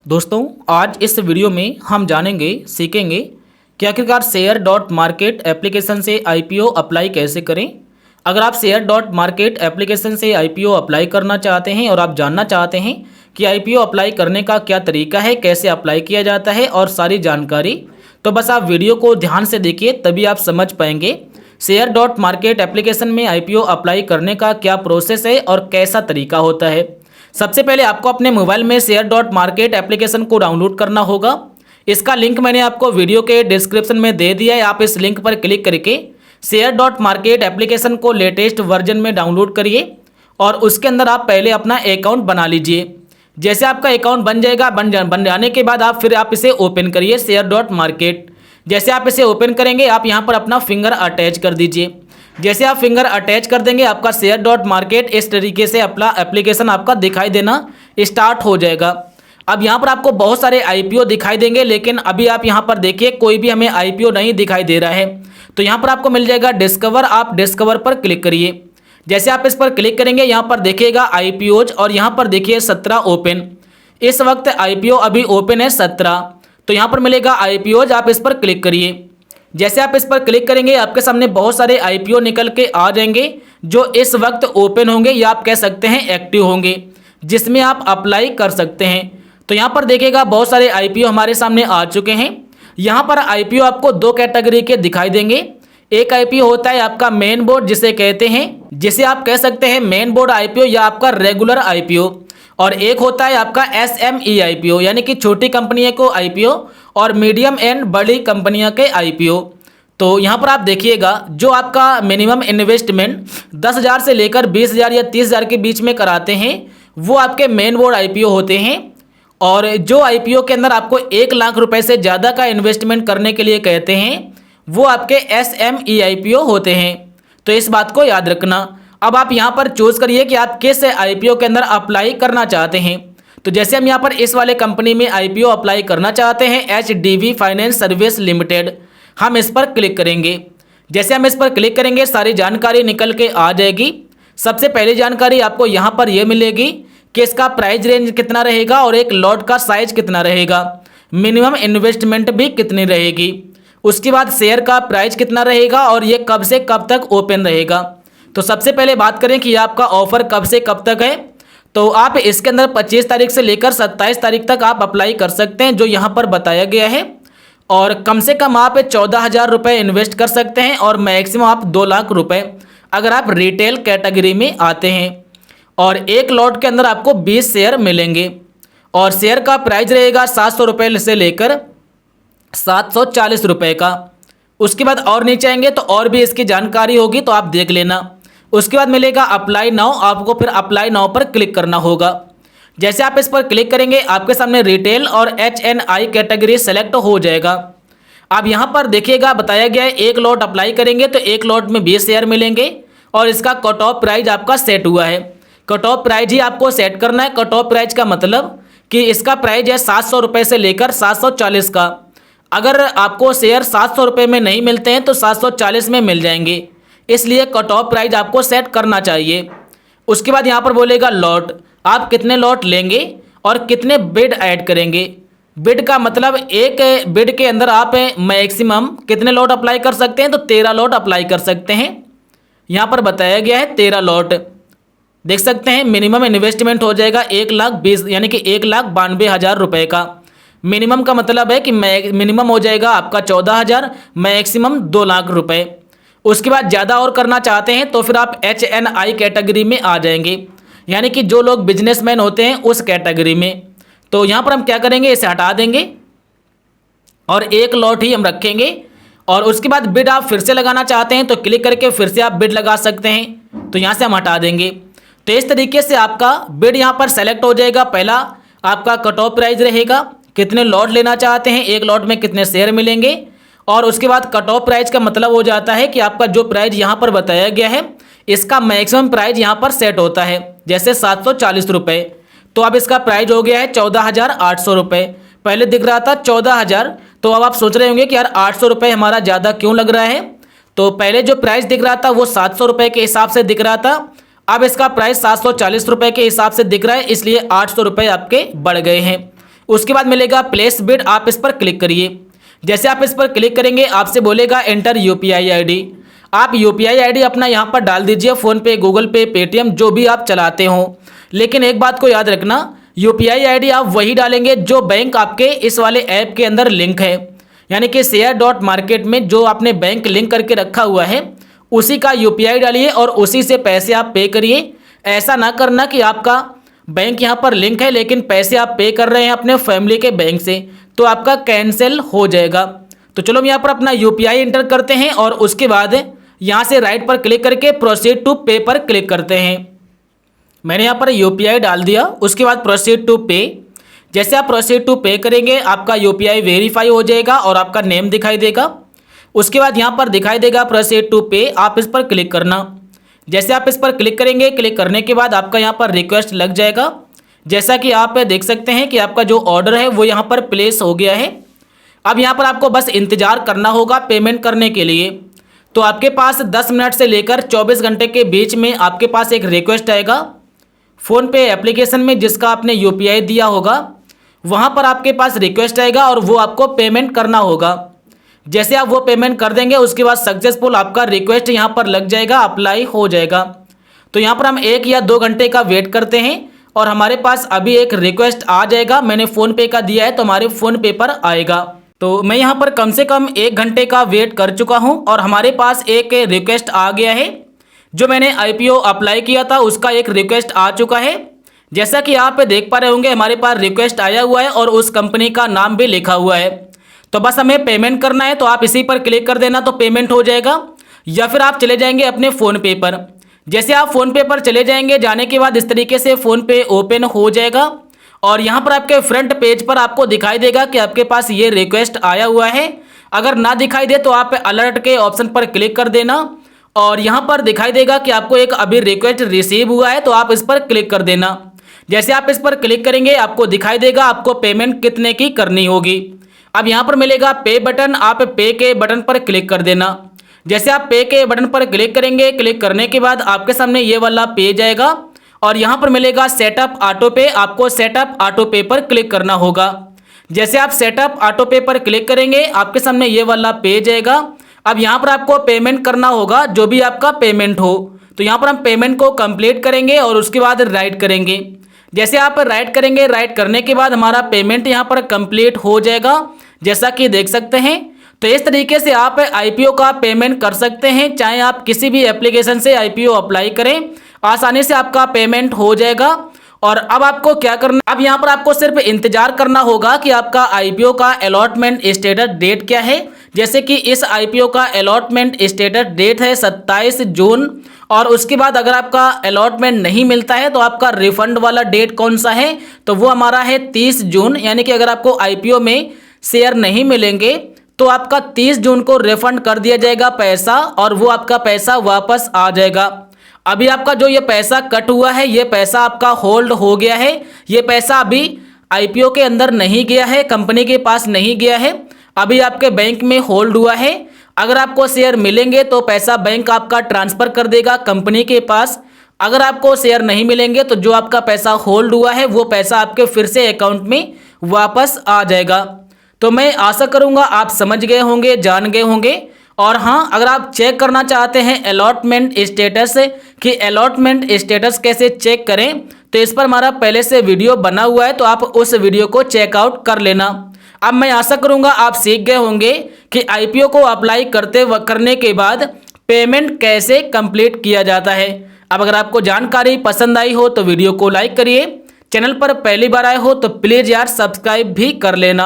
दोस्तों आज इस वीडियो में हम जानेंगे सीखेंगे कि आखिरकार शेयर डॉट मार्केट एप्लीकेशन से आईपीओ अप्लाई कैसे करें। अगर आप शेयर डॉट मार्केट एप्लीकेशन से आईपीओ अप्लाई करना चाहते हैं और आप जानना चाहते हैं कि आईपीओ अप्लाई करने का क्या तरीका है, कैसे अप्लाई किया जाता है और सारी जानकारी, तो बस आप वीडियो को ध्यान से देखिए तभी आप समझ पाएंगे शेयर डॉट मार्केट एप्लीकेशन में आईपीओ अप्लाई करने का क्या प्रोसेस है और कैसा तरीका होता है। सबसे पहले आपको अपने मोबाइल में शेयर डॉट मार्केट एप्लीकेशन को डाउनलोड करना होगा। इसका लिंक मैंने आपको वीडियो के डिस्क्रिप्शन में दे दिया है। आप इस लिंक पर क्लिक करके शेयर डॉट मार्केट एप्लीकेशन को लेटेस्ट वर्जन में डाउनलोड करिए और उसके अंदर आप पहले अपना अकाउंट बना लीजिए। जैसे आपका अकाउंट बन जाएगा, बन जाने के बाद आप इसे ओपन करिए शेयर डॉट मार्केट। जैसे आप इसे ओपन करेंगे आप यहाँ पर अपना फिंगर अटैच कर दीजिए। जैसे आप फिंगर अटैच कर देंगे आपका शेयर डॉट मार्केट इस तरीके से अपना एप्लीकेशन आपका दिखाई देना स्टार्ट हो जाएगा। अब यहाँ पर आपको बहुत सारे आईपीओ दिखाई देंगे, लेकिन अभी आप यहाँ पर देखिए कोई भी हमें आईपीओ नहीं दिखाई दे रहा है। तो यहाँ पर आपको मिल जाएगा डिस्कवर, आप डिस्कवर पर क्लिक करिए। जैसे आप इस पर क्लिक करेंगे यहाँ पर देखिएगा आईपीओज और यहाँ पर देखिए 17 ओपन। इस वक्त आईपीओ अभी ओपन है 17। तो यहाँ पर मिलेगा आईपीओज, आप इस पर क्लिक करिए। जैसे आप इस पर क्लिक करेंगे आपके सामने बहुत सारे आईपीओ निकल के आ जाएंगे जो इस वक्त ओपन होंगे या आप कह सकते हैं एक्टिव होंगे, जिसमें आप अप्लाई कर सकते हैं। तो यहाँ पर देखिएगा बहुत सारे आईपीओ हमारे सामने आ चुके हैं। यहाँ पर आईपीओ आपको दो कैटेगरी के दिखाई देंगे। एक आईपीओ होता है आपका मेन बोर्ड जिसे कहते हैं, जिसे आप कह सकते हैं मेन बोर्ड आईपीओ या आपका रेगुलर आईपीओ, और एक होता है आपका एसएमई आईपीओ यानी कि छोटी कंपनियों को आईपीओ और मीडियम एंड बड़ी कंपनियों के आईपीओ। तो यहाँ पर आप देखिएगा जो आपका मिनिमम इन्वेस्टमेंट 10,000 से लेकर 20,000 या 30,000 के बीच में कराते हैं वो आपके मेन बोर्ड आईपीओ होते हैं, और जो आईपीओ के अंदर आपको 1 लाख रुपए से ज़्यादा का इन्वेस्टमेंट करने के लिए कहते हैं वो आपके एसएमई आईपीओ होते हैं। तो इस बात को याद रखना। अब आप यहाँ पर चूज करिए कि आप किस आईपीओ के अंदर अप्लाई करना चाहते हैं। तो जैसे हम यहाँ पर इस वाले कंपनी में आईपीओ अप्लाई करना चाहते हैं एचडीबी फाइनेंस सर्विस लिमिटेड, हम इस पर क्लिक करेंगे। जैसे हम इस पर क्लिक करेंगे सारी जानकारी निकल के आ जाएगी। सबसे पहली जानकारी आपको यहाँ पर यह मिलेगी कि इसका प्राइस रेंज कितना रहेगा और एक लॉट का साइज कितना रहेगा, मिनिमम इन्वेस्टमेंट भी कितनी रहेगी, उसके बाद शेयर का प्राइस कितना रहेगा और ये कब से कब तक ओपन रहेगा। तो सबसे पहले बात करें कि आपका ऑफर कब से कब तक है, तो आप इसके अंदर 25 तारीख से लेकर 27 तारीख तक आप अप्लाई कर सकते हैं जो यहाँ पर बताया गया है, और कम से कम आप 14,000 रुपये इन्वेस्ट कर सकते हैं और मैक्सिमम आप 2 लाख रुपए अगर आप रिटेल कैटेगरी में आते हैं। और एक लॉट के अंदर आपको 20 शेयर मिलेंगे और शेयर का प्राइस रहेगा 700 रुपये से लेकर 740 रुपये का। उसके बाद और नीचे आएंगे तो और भी इसकी जानकारी होगी तो आप देख लेना। उसके बाद मिलेगा अप्लाई नाउ, आपको फिर अप्लाई नाउ पर क्लिक करना होगा। जैसे आप इस पर क्लिक करेंगे आपके सामने रिटेल और एचएनआई कैटेगरी सेलेक्ट हो जाएगा। अब यहाँ पर देखिएगा बताया गया है एक लॉट अप्लाई करेंगे तो एक लॉट में 20 शेयर मिलेंगे और इसका कट ऑफ प्राइस आपका सेट हुआ है। कट ऑफ प्राइस ही आपको सेट करना है। कट ऑफ प्राइस का मतलब कि इसका प्राइस है 700 रुपये से लेकर 740 का। अगर आपको शेयर 700 रुपये में नहीं मिलते हैं तो 740 में मिल जाएंगे, इसलिए कट ऑफ प्राइस आपको सेट करना चाहिए। उसके बाद यहाँ पर बोलेगा लॉट, आप कितने लॉट लेंगे और कितने बिड ऐड करेंगे। बिड का मतलब एक बिड के अंदर आप मैक्सिमम कितने लॉट अप्लाई कर सकते हैं, तो 13 लॉट अप्लाई कर सकते हैं। यहाँ पर बताया गया है 13 लॉट। देख सकते हैं मिनिमम इन्वेस्टमेंट हो जाएगा 1,20,000 यानी कि 1,92,000 रुपये का। मिनिमम का मतलब है कि मिनिमम हो जाएगा आपका 14,000, मैक्सिमम 2 लाख रुपए। उसके बाद ज़्यादा और करना चाहते हैं तो फिर आप एचएनआई कैटेगरी में आ जाएंगे, यानी कि जो लोग बिजनेसमैन होते हैं उस कैटेगरी में। तो यहाँ पर हम क्या करेंगे, इसे हटा देंगे और एक लॉट ही हम रखेंगे। और उसके बाद बिड आप फिर से लगाना चाहते हैं तो क्लिक करके फिर से आप बिड लगा सकते हैं, तो यहाँ से हम हटा देंगे। तो इस तरीके से आपका बिड यहाँ पर सेलेक्ट हो जाएगा। पहला आपका कट ऑफ प्राइस रहेगा, कितने लॉट लेना चाहते हैं, एक लॉट में कितने शेयर मिलेंगे, और उसके बाद कट ऑफ प्राइस का मतलब हो जाता है कि आपका जो प्राइस यहाँ पर बताया गया है इसका मैक्सिमम प्राइस यहाँ पर सेट होता है, जैसे 740 रुपये। तो अब इसका प्राइस हो गया है 14,800 रुपये। पहले दिख रहा था 14,000, तो अब आप सोच रहे होंगे कि यार 800 रुपये हमारा ज़्यादा क्यों लग रहा है। तो पहले जो प्राइस दिख रहा था वो 700 रुपये के हिसाब से दिख रहा था, अब इसका प्राइस 740 रुपये के हिसाब से दिख रहा है, इसलिए 800 रुपये आपके बढ़ गए हैं। उसके बाद मिलेगा प्लेस बिड, आप इस पर क्लिक करिए। जैसे आप इस पर क्लिक करेंगे आपसे बोलेगा एंटर यूपीआई आईडी। आप यूपीआई आईडी अपना यहाँ पर डाल दीजिए, फ़ोनपे, गूगल पे, पेटीएम जो भी आप चलाते हो। लेकिन एक बात को याद रखना, यूपीआई आईडी आप वही डालेंगे जो बैंक आपके इस वाले ऐप के अंदर लिंक है, यानी कि शेयर.मार्केट में जो आपने बैंक लिंक करके रखा हुआ है उसी का यूपीआई डालिए और उसी से पैसे आप पे करिए। ऐसा ना करना कि आपका बैंक यहाँ पर लिंक है लेकिन पैसे आप पे कर रहे हैं अपने फैमिली के बैंक से, तो आपका कैंसिल हो जाएगा। तो चलो हम यहाँ पर अपना यूपीआई एंटर करते हैं और उसके बाद यहाँ से राइट पर क्लिक करके प्रोसीड टू पे पर क्लिक करते हैं। मैंने यहाँ पर यूपीआई डाल दिया, उसके बाद प्रोसीड टू पे। जैसे आप प्रोसीड टू पे करेंगे आपका यूपीआई वेरीफाई हो जाएगा और आपका नेम दिखाई देगा। उसके बाद यहाँ पर दिखाई देगा प्रोसीड टू पे, आप इस पर क्लिक करना। जैसे आप इस पर क्लिक करेंगे, क्लिक करने के बाद आपका यहाँ पर रिक्वेस्ट लग जाएगा। जैसा कि आप देख सकते हैं कि आपका जो ऑर्डर है वो यहाँ पर प्लेस हो गया है। अब यहाँ पर आपको बस इंतज़ार करना होगा पेमेंट करने के लिए। तो आपके पास 10 मिनट से लेकर 24 घंटे के बीच में आपके पास एक रिक्वेस्ट आएगा फ़ोनपे एप्लीकेशन में, जिसका आपने यूपीआई दिया होगा वहाँ पर आपके पास रिक्वेस्ट आएगा और वो आपको पेमेंट करना होगा। जैसे आप वो पेमेंट कर देंगे उसके बाद सक्सेसफुल आपका रिक्वेस्ट यहाँ पर लग जाएगा, अप्लाई हो जाएगा। तो यहाँ पर हम 1 या 2 घंटे का वेट करते हैं और हमारे पास अभी एक रिक्वेस्ट आ जाएगा। मैंने फ़ोनपे का दिया है तो हमारे फ़ोनपे पर आएगा। तो मैं यहाँ पर कम से कम 1 घंटे का वेट कर चुका हूँ और हमारे पास एक रिक्वेस्ट आ गया है। जो मैंने आईपीओ अप्लाई किया था उसका एक रिक्वेस्ट आ चुका है। जैसा कि आप देख पा रहे होंगे हमारे पास रिक्वेस्ट आया हुआ है और उस कंपनी का नाम भी लिखा हुआ है। तो बस हमें पेमेंट करना है, तो आप इसी पर क्लिक कर देना तो पेमेंट हो जाएगा। या फिर आप चले जाएंगे अपने फ़ोनपे पर। जैसे आप फ़ोनपे पर चले जाएंगे, जाने के बाद इस तरीके से फ़ोनपे ओपन हो जाएगा और यहाँ पर आपके फ्रंट पेज पर आपको दिखाई देगा कि आपके पास ये रिक्वेस्ट आया हुआ है। अगर ना दिखाई दे तो आप अलर्ट के ऑप्शन पर क्लिक कर देना और यहाँ पर दिखाई देगा कि आपको एक अभी रिक्वेस्ट रिसीव हुआ है, तो आप इस पर क्लिक कर देना। जैसे आप इस पर क्लिक करेंगे आपको दिखाई देगा आपको पेमेंट कितने की करनी होगी। अब यहाँ पर मिलेगा पे बटन, आप पे के बटन पर क्लिक कर देना। जैसे आप पे के बटन पर क्लिक करेंगे, क्लिक करने के बाद आपके सामने ये वाला पेज आएगा और यहाँ पर मिलेगा सेटअप ऑटो पे, आपको सेटअप ऑटो पे पर क्लिक करना होगा। जैसे आप सेटअप ऑटो पे पर क्लिक करेंगे आपके सामने ये वाला पेज आएगा। अब यहाँ पर आपको पेमेंट करना होगा, जो भी आपका पेमेंट हो। तो यहाँ पर हम पेमेंट को कंप्लीट करेंगे और उसके बाद राइट करेंगे। जैसे आप राइट करेंगे, राइट करने के बाद हमारा पेमेंट यहाँ पर कंप्लीट हो जाएगा, जैसा कि देख सकते हैं। तो इस तरीके से आप आईपीओ का पेमेंट कर सकते हैं। चाहे आप किसी भी एप्लीकेशन से आईपीओ अप्लाई करें, आसानी से आपका पेमेंट हो जाएगा। और अब आपको क्या करना, अब यहाँ पर आपको सिर्फ इंतजार करना होगा कि आपका आईपीओ का अलॉटमेंट स्टेटस डेट क्या है। जैसे कि इस आईपीओ का अलॉटमेंट स्टेटस डेट है 27 जून और उसके बाद अगर आपका अलॉटमेंट नहीं मिलता है तो आपका रिफंड वाला डेट कौन सा है, तो वो हमारा है 30 जून। यानी कि अगर आपको आईपीओ में शेयर नहीं मिलेंगे तो आपका 30 जून को रिफंड कर दिया जाएगा पैसा और वो आपका पैसा वापस आ जाएगा। अभी आपका जो ये पैसा कट हुआ है ये पैसा आपका होल्ड हो गया है। ये पैसा अभी आईपीओ के अंदर नहीं गया है, कंपनी के पास नहीं गया है, अभी आपके बैंक में होल्ड हुआ है। अगर आपको शेयर मिलेंगे तो पैसा बैंक आपका ट्रांसफ़र कर देगा कंपनी के पास। अगर आपको शेयर नहीं मिलेंगे तो जो आपका पैसा होल्ड हुआ है वो पैसा आपके फिर से अकाउंट में वापस आ जाएगा। तो मैं आशा करूंगा आप समझ गए होंगे, जान गए होंगे। और हाँ, अगर आप चेक करना चाहते हैं अलॉटमेंट स्टेटस कि अलॉटमेंट स्टेटस कैसे चेक करें, तो इस पर हमारा पहले से वीडियो बना हुआ है, तो आप उस वीडियो को चेकआउट कर लेना। अब मैं आशा करूंगा आप सीख गए होंगे कि आईपीओ को अप्लाई करने के बाद पेमेंट कैसे कंप्लीट किया जाता है। अब अगर आपको जानकारी पसंद आई हो तो वीडियो को लाइक करिए, चैनल पर पहली बार आए हो तो प्लीज़ यार सब्सक्राइब भी कर लेना।